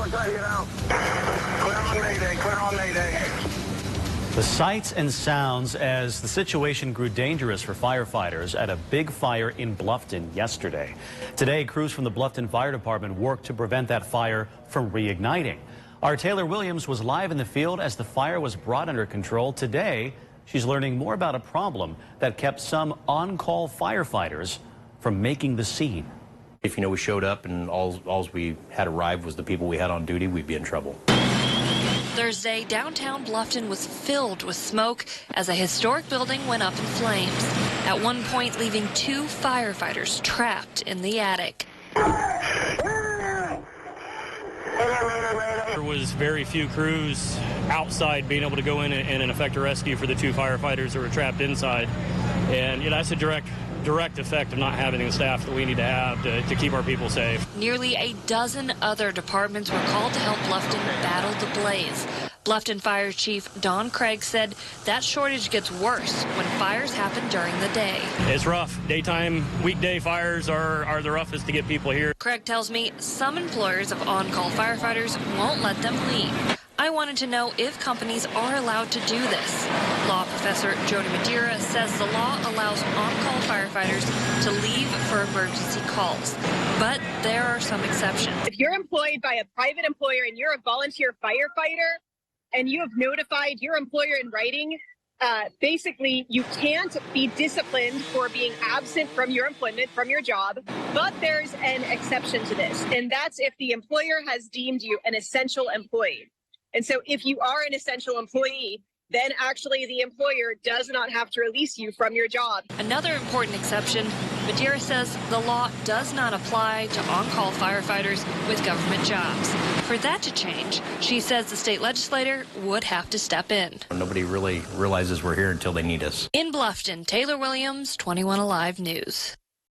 we're trying to get out. Clear on Mayday, clear on Mayday. The sights and sounds as the situation grew dangerous for firefighters at a big fire in Bluffton yesterday. Today, crews from the Bluffton Fire Department worked to prevent that fire from reigniting. Our Taylor Williams was live in the field as the fire was brought under control. Today, she's learning more about a problem that kept some on-call firefighters from making the scene. If, we showed up and all we had arrived was the people we had on duty, we'd be in trouble. Thursday, downtown Bluffton was filled with smoke as a historic building went up in flames, at one point leaving 2 firefighters trapped in the attic. There was very few crews outside being able to go in and effect a rescue for the 2 firefighters that were trapped inside. And that's a direct effect of not having the staff that we need to have to keep our people safe. Nearly a dozen other departments were called to help Bluffton battle the blaze. Bluffton Fire Chief Don Craig said that shortage gets worse when fires happen during the day. It's rough. Daytime, weekday fires are the roughest to get people here. Craig tells me some employers of on-call firefighters won't let them leave. I wanted to know if companies are allowed to do this. Law professor Jody Madeira says the law allows on-call firefighters to leave for emergency calls, but there are some exceptions. If you're employed by a private employer and you're a volunteer firefighter and you have notified your employer in writing, basically you can't be disciplined for being absent from your employment, from your job, but there's an exception to this, and that's if the employer has deemed you an essential employee. And so if you are an essential employee, then actually the employer does not have to release you from your job. Another important exception, Madeira says the law does not apply to on-call firefighters with government jobs. For that to change, she says the state legislator would have to step in. Nobody really realizes we're here until they need us. In Bluffton, Taylor Williams, 21 Alive News.